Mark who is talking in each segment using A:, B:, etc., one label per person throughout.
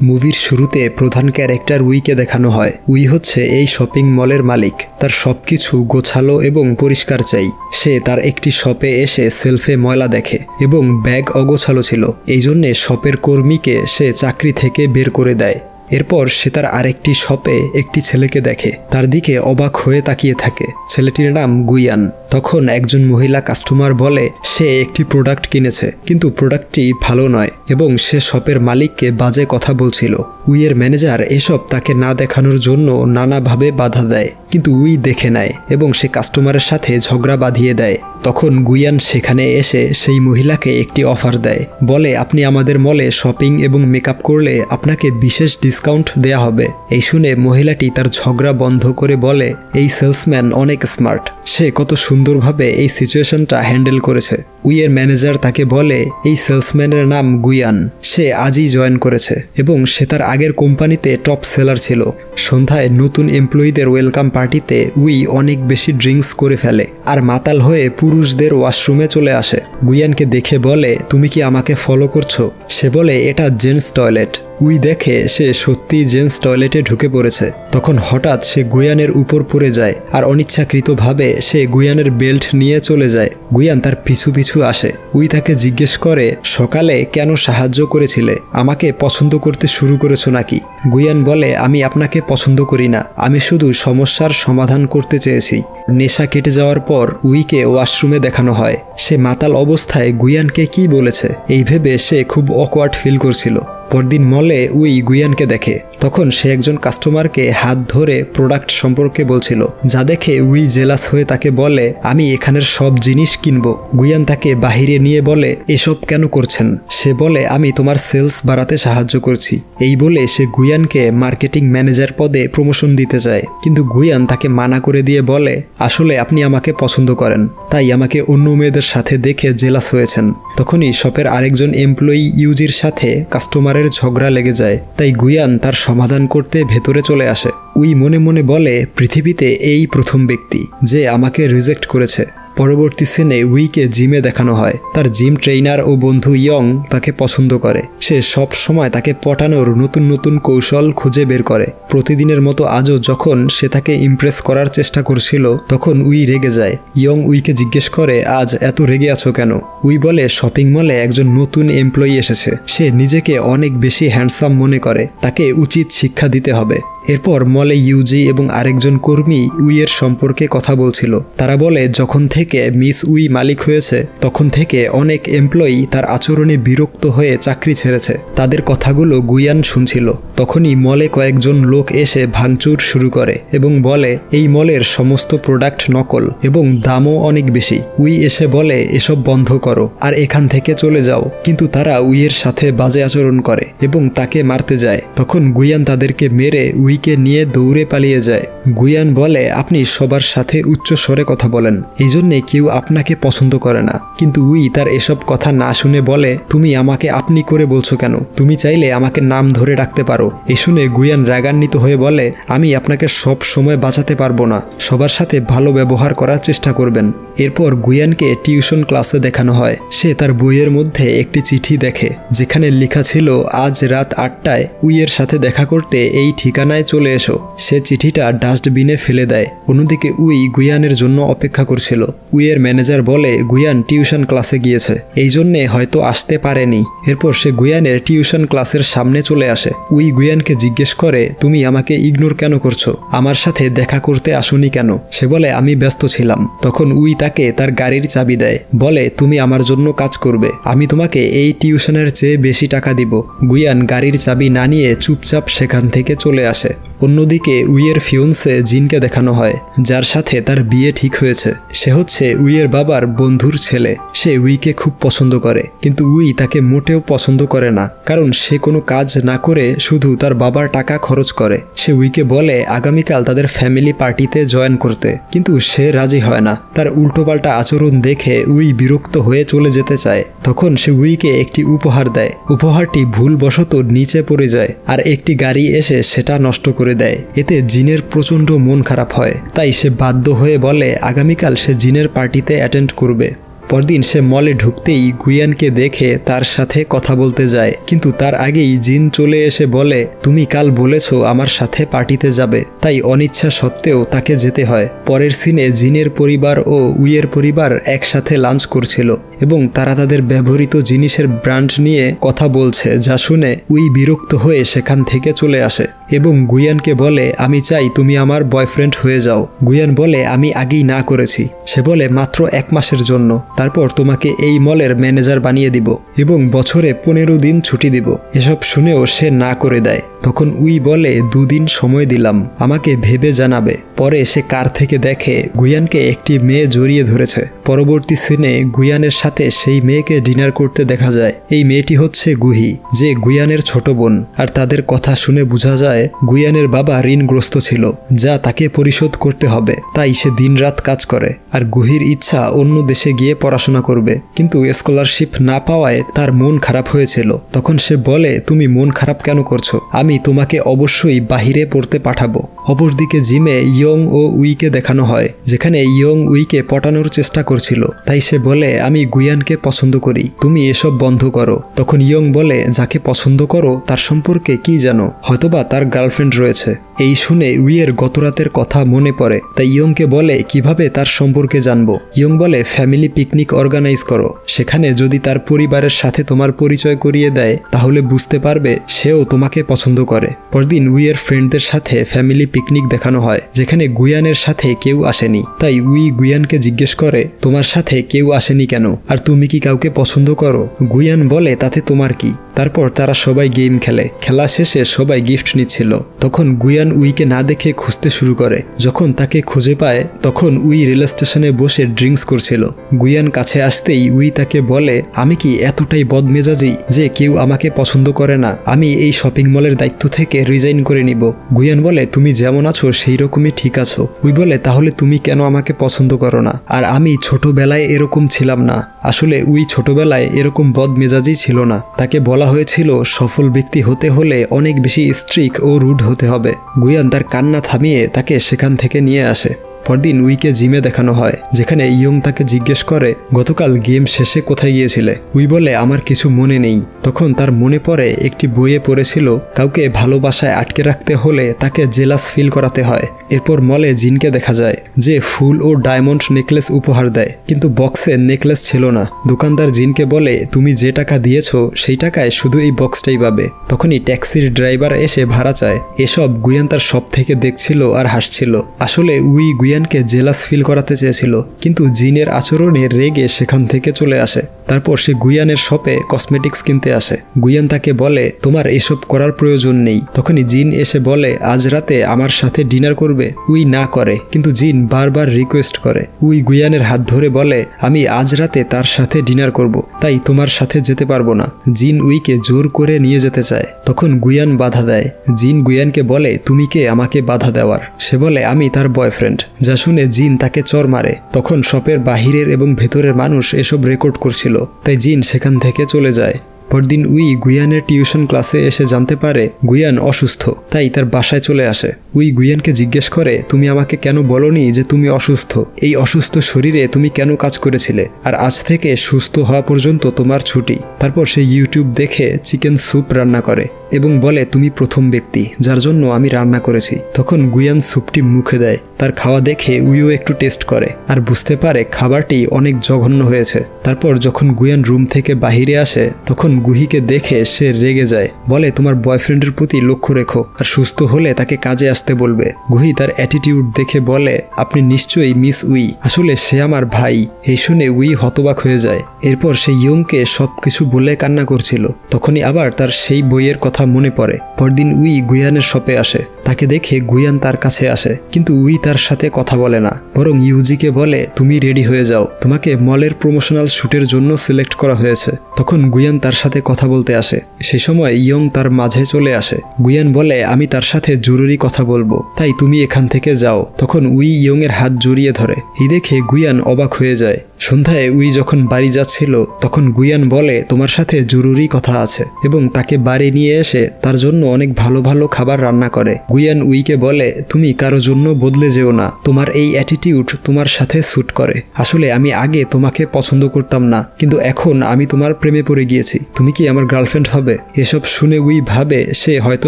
A: মুভির শুরুতে প্রধান ক্যারেক্টার উইকে দেখানো হয়। উই হচ্ছে এই শপিং মলের মালিক। তার সবকিছু গোছালো এবং পরিষ্কার চাই। সে তার একটি শপে এসে সেলফে ময়লা দেখে এবং ব্যাগ অগোছালো ছিল। এই জন্যে শপের কর্মীকে সে চাকরি থেকে বের করে দেয়। এরপর সে তার আরেকটি শপে একটি ছেলেকে দেখে, তার দিকে অবাক হয়ে তাকিয়ে থাকে। ছেলেটির নাম গুইয়ান। তখন একজন মহিলা কাস্টমার বলে সে একটি প্রোডাক্ট কিনেছে, কিন্তু প্রোডাক্টটি ভালো নয় এবং সে শপের মালিককে বাজে কথা বলছিল। উইয়ের ম্যানেজার এসব তাকে না দেখানোর জন্য নানাভাবে বাধা দেয়, কিন্তু উই দেখে নেয় এবং সে কাস্টমারের সাথে ঝগড়া বাঁধিয়ে দেয়। তখন গুইয়ান সেখানে এসে সেই মহিলাকে একটি অফার দেয়, বলে আপনি আমাদের মলে শপিং এবং মেকআপ করলে আপনাকে বিশেষ ডিসকাউন্ট দেয়া হবে। এই শুনে মহিলাটি তার ঝগড়া বন্ধ করে বলে এই সেলসম্যান অনেক স্মার্ট, সে কত সুন্দরভাবে এই সিচুয়েশনটা হ্যান্ডেল করেছে। উইয়ের ম্যানেজার তাকে বলে এই সেলসম্যানের নাম গুইয়ান, সে আজই জয়েন করেছে এবং সে তার আগের কোম্পানিতে টপ সেলার ছিল। সন্ধ্যায় নতুন এমপ্লয়ীদের ওয়েলকাম পার্টিতে উই অনেক বেশি ড্রিঙ্কস করে ফেলে আর মাতাল হয়ে পুরুষদের ওয়াশরুমে চলে আসে। গুইয়ানকে দেখে বলে তুমি কি আমাকে ফলো করছো? সে বলে এটা জেন্টস টয়লেট। উই দেখে সে সত্যি জেন্টস টয়লেটে ঢুকে পড়েছে। তখন হঠাৎ সে গুইয়ানের উপর পড়ে যায় আর অনিচ্ছাকৃতভাবে সে গুইয়ানের বেল্ট নিয়ে চলে যায়। গুইয়ান তার পিছু পিছু আসে। উই তাকে জিজ্ঞেস করে সকালে কেন সাহায্য করেছিলে? আমাকে পছন্দ করতে শুরু করেছো নাকি? গুইয়ান বলে আমি আপনাকে পছন্দ করি না, আমি শুধু সমস্যার সমাধান করতে চেয়েছি। নেশা কেটে যাওয়ার পর উইকে ওয়াশরুমে দেখানো হয়। সে মাতাল অবস্থায় গুইয়ানকে কি বলেছে এই ভেবে সে খুব অকওয়ার্ড ফিল করছিল। পরদিন মলে উই গুইয়ানকে দেখে। তখন সে একজন কাস্টমারকে হাত ধরে প্রোডাক্ট সম্পর্কে বলছিল, যা দেখে উই জেলাস হয়ে তাকে বলে আমি এখানের সব জিনিস কিনবো। গুইয়ান তাকে বাহিরে নিয়ে বলে এসব কেন করছেন? সে বলে আমি তোমার সেলস বাড়াতে সাহায্য করছি। এই বলে সে গুইয়ানকে মার্কেটিং ম্যানেজার পদে প্রমোশন দিতে চায়, কিন্তু গুইয়ান তাকে মানা করে দিয়ে বলে আসলে আপনি আমাকে পছন্দ করেন, তাই আমাকে অন্য মেয়েদের সাথে দেখে জেলাস হয়েছেন। তখনই শপের আরেকজন এমপ্লয়ি ইউজির সাথে কাস্টমারের ঝগড়া লেগে যায়, তাই গুইয়ান তার সমাধান করতে ভেতরে চলে আসে। উই মনে মনে বলে পৃথিবীতে এই প্রথম ব্যক্তি যে আমাকে রিজেক্ট করেছে। পরবর্তী সিনে উইকে জিমে দেখানো হয়। তার জিম ট্রেইনার ও বন্ধু ইয়ং তাকে পছন্দ করে। সে সব সময় তাকে পটানোর নতুন নতুন কৌশল খুঁজে বের করে। প্রতিদিনের মতো আজও যখন সে তাকে ইমপ্রেস করার চেষ্টা করছিল, তখন উই রেগে যায়। ইয়ং উইকে জিজ্ঞেস করে আজ এত রেগে আছো কেন? উই বলে শপিং মলে একজন নতুন এমপ্লয়ি এসেছে, সে নিজেকে অনেক বেশি হ্যান্ডসাম মনে করে, তাকে উচিত শিক্ষা দিতে হবে। এরপর মলে ইউজি এবং আরেকজন কর্মী উইয়ের সম্পর্কে কথা বলছিল। তারা বলে যখন থেকে মিস উই মালিক হয়েছে তখন থেকে অনেক এমপ্লয়ি তার আচরণে বিরক্ত হয়ে চাকরি ছেড়েছে। তাদের কথাগুলো গুইয়ান শুনছিল। তখনই মলে কয়েকজন লোক এসে ভাঙচুর শুরু করে এবং বলে এই মলের সমস্ত প্রোডাক্ট নকল এবং দামও অনেক বেশি। উই এসে বলে এসব বন্ধ করো আর এখান থেকে চলে যাও, কিন্তু তারা উইয়ের সাথে বাজে আচরণ করে এবং তাকে মারতে যায়। তখন গুইয়ান তাদেরকে মেরে উইকে নিয়ে দৌড়ে পালিয়ে যায়। গুইয়ান বলে আপনি সবার সাথে উচ্চ স্বরে কথা বলেন, এই জন্যে কেউ আপনাকে পছন্দ করে না। কিন্তু উই তার এসব কথা না শুনে বলে তুমি আমাকে আপনি করে বলছো কেন? তুমি চাইলে আমাকে নাম ধরে ডাকতে পারো। এই শুনে গুইয়ান রাগান্বিত হয়ে বলে আমি আপনাকে সব সময় বাঁচাতে পারবো না, সবার সাথে ভালো ব্যবহার করার চেষ্টা করবেন। এরপর গুইয়ানকে টিউশন ক্লাসে দেখানো হয়। সে তার বইয়ের মধ্যে একটি চিঠি দেখে যেখানে লেখা ছিল আজ রাত 8টায় উইয়ের সাথে দেখা করতে এই ঠিকানায় চলে এসো। সে চিঠিটা ডাস্টবিনে ফেলে দেয়। অন্যদিকে উই গুইয়ানের জন্য অপেক্ষা করছিল। উইয়ের ম্যানেজার বলে গুইয়ান টিউশন ক্লাসে গিয়েছে, এই জন্যে হয়তো আসতে পারেনি। এরপর সে গুইয়ানের টিউশন ক্লাসের সামনে চলে আসে। উই গুইয়ানকে জিজ্ঞেস করে তুমি আমাকে ইগনোর কেন করছো? আমার সাথে দেখা করতে আসোনি কেন? সে বলে আমি ব্যস্ত ছিলাম। তখন উই তাকে তার গাড়ির চাবি দেয়, বলে তুমি আমার জন্য কাজ করবে, আমি তোমাকে এই টিউশনের চেয়ে বেশি টাকা দিব। গুইয়ান গাড়ির চাবি না নিয়ে চুপচাপ সেখান থেকে চলে আসে। অন্যদিকে উইয়ের ফিয়োন্সে জিনকে দেখানো হয়, যার সাথে তার বিয়ে ঠিক হয়েছে। সে হচ্ছে উইয়ের বাবার বন্ধুর ছেলে। সে উইকে খুব পছন্দ করে, কিন্তু উই তাকে মোটেও পছন্দ করে না, কারণ সে কোনো কাজ না করে শুধু তার বাবার টাকা খরচ করে। সে উইকে বলে আগামীকাল তাদের ফ্যামিলি পার্টিতে জয়েন করতে, কিন্তু সে রাজি হয় না। তার উল্টোপাল্টা আচরণ দেখে উই বিরক্ত হয়ে চলে যেতে চায়। তখন সে উইকে একটি উপহার দেয়। উপহারটি ভুলবশত নিচে পড়ে যায় আর একটি গাড়ি এসে সেটা নষ্ট করে দেয়। এতে জিনের প্রচণ্ড মন খারাপ হয়, তাই সে বাধ্য হয়ে বলে আগামীকাল সে জিনের পার্টিতে অ্যাটেন্ড করবে। পরদিন সে মলে ঢুকতেই গুয়ানকে দেখে তার সাথে কথা বলতে যায়, কিন্তু তার আগেই জিন চলে এসে বলে, তুমি কাল বলেছো আমার সাথে পার্টিতে যাবে, তাই অনিচ্ছা সত্ত্বেও তাকে যেতে হয়। পরের সিনে জিনের পরিবার ও উইয়ের পরিবার একসাথে লাঞ্চ করছিল এবং তারা তাদের ব্যবহৃত জিনিসের ব্র্যান্ড নিয়ে কথা বলছে, যা শুনে উই বিরক্ত হয়ে সেখান থেকে চলে আসে এবং গুয়ানকে বলে, আমি চাই তুমি আমার বয়ফ্রেন্ড হয়ে যাও। গুয়ান বলে, আমি আগেই না করেছি। সে বলে, মাত্র 1 মাসের জন্য, তারপর তোমাকে এই মলের ম্যানেজার বানিয়ে দিব এবং বছরে 15 দিন ছুটি দিব। এসব শুনেও সে না করে দেয়। তখন উই বলে, 2 দিন সময় দিলাম, আমাকে ভেবে জানাবে। পরে সে কার থেকে দেখে গুয়ানকে একটি মেয়ে জড়িয়ে ধরেছে। পরবর্তী সিনে গুয়ানের সাথে সেই মেয়েকে ডিনার করতে দেখা যায়। এই মেয়েটি হচ্ছে গুহি, যে গুয়ানের ছোট বোন। আর তাদের কথা শুনে বোঝা যায় গুয়ানের বাবা ঋণগ্রস্ত ছিল, যা তাকে পরিশোধ করতে হবে। তাই সে দিনরাত কাজ করে। আর গুহির ইচ্ছা অন্য দেশে গিয়ে পড়াশোনা করবে, কিন্তু স্কলারশিপ না পাওয়ায় তার মন খারাপ হয়েছিল। তখন সে বলে, তুমি মন খারাপ কেন করছো? আমি তোমাকে অবশ্যই বাহিরে পড়তে পাঠাবো। অপরদিকে জিমে ইয়ং ও উইকে দেখানো হয়, যেখানে ইয়ং উইকে পটানোর চেষ্টা করছিল। তাই সে বলে, আমি গুয়ানকে পছন্দ করি, তুমি এসব বন্ধ করো। তখন ইয়ং বলে, যাকে পছন্দ করো তার সম্পর্কে কি জানো? হয়তোবা তার গার্লফ্রেন্ড রয়েছে। এই শুনে উইয়ের গতরাতের কথা মনে পড়ে। তাই ইয়ংকে বলে, কিভাবে তার সম্পর্কে জানবো? ইয়ং বলে, ফ্যামিলি পিকনিক অর্গানাইজ করো, সেখানে যদি তার পরিবারের সাথে তোমার পরিচয় করিয়ে দেয় তাহলে বুঝতে পারবে সেও তোমাকে পছন্দ করে। পরদিন উইয়ের ফ্রেন্ডদের সাথে ফ্যামিলি পিকনিক দেখানো হয়, যেখানে গুয়ানের সাথে কেউ আসেনি। তাই উই গুয়ানকে জিজ্ঞেস করে, তোমার সাথে কেউ আসেনি কেন? আর তুমি কি কাউকে পছন্দ করো? গুয়ান বলে, তাতে তোমার কি? তারপর তারা সবাই গেম খেলে। খেলা শেষে সবাই গিফট নিচ্ছিল। তখন গুয়ান উইকে না দেখে খুঁজতে শুরু করে। যখন তাকে খুঁজে পায় তখন উই রেল স্টেশনে বসে ড্রিঙ্কস করছিল। গুয়ান কাছে আসতেই উই তাকে বলে, আমি কি এতটাই বদমেজাজি যে কেউ আমাকে পছন্দ করে না? আমি এই শপিং মলের দায়িত্ব থেকে রিজাইন করে নিব। গুয়ান বলে, তুমি যেমন আছো সেই রকমই ঠিক আছো। উই বলে, তাহলে তুমি কেন আমাকে পছন্দ করো না? আর আমি ছোটবেলায় এরকম ছিলাম না। আসলে উই ছোটবেলায় এরকম বদমেজাজি ছিল না। তাকে বলা হয়েছিল সফল ব্যক্তি হতে হলে অনেক বেশি স্ট্রিক ও রুড হতে হবে। গুয়ান তার কান্না থামিয়ে তাকে সেখান থেকে নিয়ে আসে। পরদিন উইকে জিমে দেখানো হয়, যেখানে ইয়ং তাকে জিজ্ঞেস করে, গতকাল গেম শেষে কোথায় গিয়েছিলে? উই বলে, আমার কিছু মনে নেই। তখন তার মনে পড়ে একটি বইয়ে পড়েছিল, কাউকে ভালোবাসায় আটকে রাখতে হলে তাকে জেলাস ফিল করাতে হয়। এরপর মলে জিনকে দেখা যায়, যে ফুল ও ডায়মন্ড নেকলেস উপহার দেয়, কিন্তু বক্সে নেকলেস ছিল না। দোকানদার জিনকে বলে, তুমি যে টাকা দিয়েছো সেই টাকায় শুধু এই বক্সটাই পাবে। তখনই ট্যাক্সির ড্রাইভার এসে ভাড়া চায়। এসব গুয়ান তার সব থেকে দেখছিল আর হাসছিল। আসলে উই গুয়ানকে জেলাস ফিল করাতে চেয়েছিল, কিন্তু জিনের আচরণে রেগে সেখান থেকে চলে আসে। তারপর সে গুয়ানের শপে কসমেটিক্স কিনতে আসে। গুয়ান তাকে বলে, তোমার এসব করার প্রয়োজন নেই। তখনই জিন এসে বলে, আজ রাতে আমার সাথে ডিনার করবে? উই না করে, কিন্তু জিন বারবার রিকোয়েস্ট করে। উই গুয়ানের হাত ধরে বলে, আমি আজ রাতে তার সাথে ডিনার করব, তাই তোমার সাথে যেতে পারবো না। জিন উইকে জোর করে নিয়ে যেতে চায়। তখন গুয়ান বাধা দেয়। জিন গুয়ানকে বলে, তুমি কে আমাকে বাধা দেওয়ার? সে বলে, আমি তার বয়ফ্রেন্ড। যা শুনে জিন তাকে চর মারে। তখন শপের বাহিরের এবং ভেতরের মানুষ এসব রেকর্ড করছিল, তাই জিন সেখান থেকে চলে যায়। পরদিন উই গুয়ানের টিউশন ক্লাসে এসে জানতে পারে গুয়ান অসুস্থ, তাই তার বাসায় চলে আসে। উই গুয়ানকে জিজ্ঞেস করে, তুমি আমাকে কেন বলনি যে তুমি অসুস্থ? এই অসুস্থ শরীরে তুমি কেন কাজ করেছিলে? আর আজ থেকে সুস্থ হওয়া পর্যন্ত তোমার ছুটি। তারপর সে ইউটিউব দেখে চিকেন স্যুপ রান্না করে এবং বলে, তুমি প্রথম ব্যক্তি যার জন্য আমি রান্না করেছি। তখন গুয়ান স্যুপটি মুখে দেয়। তার খাওয়া দেখে উইও একটু টেস্ট করে আর বুঝতে পারে খাবারটি অনেক জঘন্য হয়েছে। তারপর যখন গুয়ান রুম থেকে বাহিরে আসে তখন গুহিকে দেখে সে রেগে যায়, বলে, তোমার বয়ফ্রেন্ডের প্রতি লক্ষ্য রেখো আর সুস্থ হলে তাকে কাজে আসতে বলবে। গুহি তার অ্যাটিটিউড দেখে বলে, আপনি নিশ্চয়ই মিস উই, আসলে সে আমার ভাই। এই শুনে উই হতবাক হয়ে যায়। এরপর সে ইয়ংকে সবকিছু বলে কান্না করছিল। তখনই আবার তার সেই বইয়ের কথা মনে পড়ে। পরদিন উই গুয়ানের শপে আসে। তাকে দেখে গুয়ান তার কাছে আসে, কিন্তু উই তার সাথে কথা বলে না, বরং ইউজিকে বলে, তুমি রেডি হয়ে যাও, তোমাকে মলের প্রমোশনাল শুটের জন্য সিলেক্ট করা হয়েছে। তখন গুয়ান তার সাথে কথা বলতে আসে। সেই সময় ইয়ং তার মাঝে চলে আসে। গুয়ান বলে, আমি তার সাথে জরুরি কথা বলবো, তাই তুমি এখান থেকে যাও। তখন উই ইয়ং এর হাত জড়িয়ে ধরে। এই দেখে গুয়ান অবাক হয়ে যায়। সন্ধ্যায় উই যখন বাড়ি যাচ্ছিল তখন গুয়ান বলে তোমার সাথে জরুরি কথা আছে এবং তাকে বাড়ি নিয়ে এসে তার জন্য অনেক ভালো ভালো খাবার রান্না করে। গুয়ান উইকে বলে তুমি কারো জন্য বদলে যেও না, তোমার এই অ্যাটিটিউড তোমার সাথে স্যুট করে। আসলে আমি আগে তোমাকে পছন্দ করতাম না, কিন্তু এখন আমি তোমার প্রেমে পড়ে গিয়েছি, তুমি কি আমার গার্লফ্রেন্ড হবে? এসব শুনে উই ভাবে সে হয়তো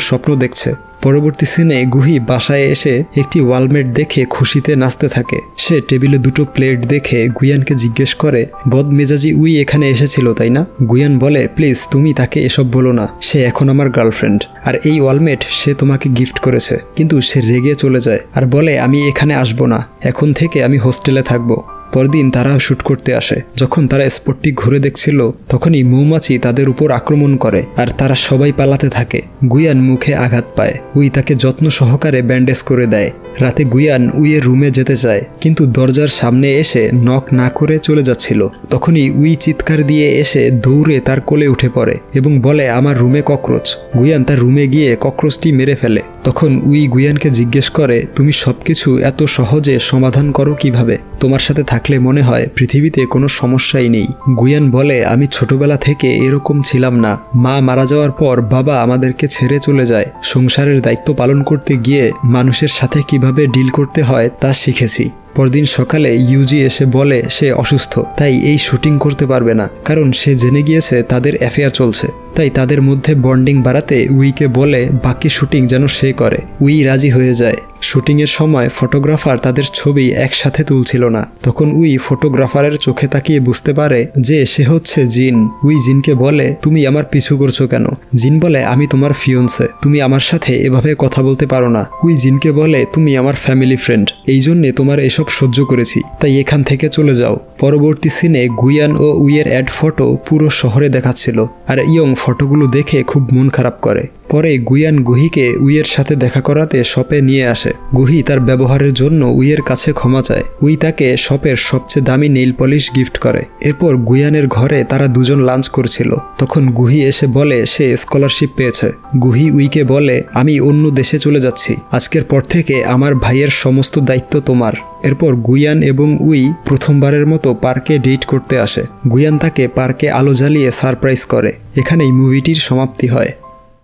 A: স্বপ্ন দেখছে। পরবর্তী সিনে গুহি বাসায় এসে একটি ওয়ালমেট দেখে খুশিতে নাচতে থাকে। সে টেবিলে 2টো প্লেট দেখে গুয়ানকে জিজ্ঞেস করে বদমেজাজি উই এখানে এসেছিল তাই না? গুয়ান বলে প্লিজ তুমি তাকে এসব বলো না, সে এখন আমার গার্লফ্রেন্ড আর এই ওয়ালমেট সে তোমাকে গিফট করেছে। কিন্তু সে রেগে চলে যায় আর বলে আমি এখানে আসবো না, এখন থেকে আমি হোস্টেলে থাকবো। পরদিন তারা শ্যুট করতে আসে। যখন তারা স্পটটি ঘুরে দেখছিল তখনই মৌমাছি তাদের উপর আক্রমণ করে আর তারা সবাই পালাতে থাকে। গুয়ান মুখে আঘাত পায়। উই তাকে যত্ন সহকারে ব্যান্ডেজ করে দেয়। রাতে গুয়ান উইয়ের রুমে যেতে চায় কিন্তু দরজার সামনে এসে নক না করে চলে যাচ্ছিল। তখনই উই চিৎকার দিয়ে এসে দৌড়ে তার কোলে উঠে পড়ে এবং বলে আমার রুমে ককরোচ। গুয়ান তার রুমে গিয়ে ককরোচটি মেরে ফেলে। তখন উই গুয়ানকে জিজ্ঞেস করে তুমি সবকিছু এত সহজে সমাধান করো কিভাবে? তোমার সাথে থাকলে মনে হয় পৃথিবীতে কোনো সমস্যাই নেই। গুয়ান বলে আমি ছোটবেলা থেকে এরকম ছিলাম না, মা মারা যাওয়ার পর বাবা আমাদেরকে ছেড়ে চলে যায়। সংসারের দায়িত্ব পালন করতে গিয়ে মানুষের সাথে কিভাবে ডিল করতে হয় তা শিখেছি। পরদিন সকালে ইউজি এসে বলে সে অসুস্থ, তাই এই শুটিং করতে পারবে না, কারণ সে জেনে গিয়েছে তাদের অ্যাফেয়ার চলছে। তাই তাদের মধ্যে বন্ডিং বাড়াতে উইকে বলে বাকি শুটিং যেন সে করে। উই রাজি হয়ে যায়। শুটিংয়ের সময় ফটোগ্রাফার তাদের ছবি একসাথে তুলছিল না। তখন উই ফটোগ্রাফারের চোখে তাকিয়ে বুঝতে পারে যে সে হচ্ছে জিন। উই জিনকে বলে তুমি আমার পিছু করছো কেন? জিন বলে আমি তোমার ফিয়ন্সে, তুমি আমার সাথে এভাবে কথা বলতে পারো না। উই জিনকে বলে তুমি আমার ফ্যামিলি ফ্রেন্ড, এই জন্যে তোমার এসব সহ্য করেছি, তাই এখান থেকে চলে যাও। পরবর্তী সিনে গুয়ান ও উইয়ের অ্যাড ফটো পুরো শহরে দেখাচ্ছিল আর ইয়ং ফটোগুলো দেখে খুব মন খারাপ করে। পরে গুয়ান গুহিকে উইয়ের সাথে দেখা করাতে শপে নিয়ে আসে। গুহি তার ব্যবহারের জন্য উইয়ের কাছে ক্ষমা চায়। উই তাকে শপের সবচেয়ে দামি নেইল পলিশ গিফট করে। এরপর গুয়ানের ঘরে তারা দুজন লাঞ্চ করছিল। তখন গুহি এসে বলে সে স্কলারশিপ পেয়েছে। গুহি উইকে বলে আমি অন্য দেশে চলে যাচ্ছি, আজকের পর থেকে আমার ভাইয়ের সমস্ত দায়িত্ব তোমার। এরপর গুয়ান এবং উই প্রথমবারের মতো পার্কে ডেট করতে আসে। গুয়ান তাকে পার্কে আলো জ্বালিয়ে সারপ্রাইজ করে। এখানেই মুভিটির সমাপ্তি হয়।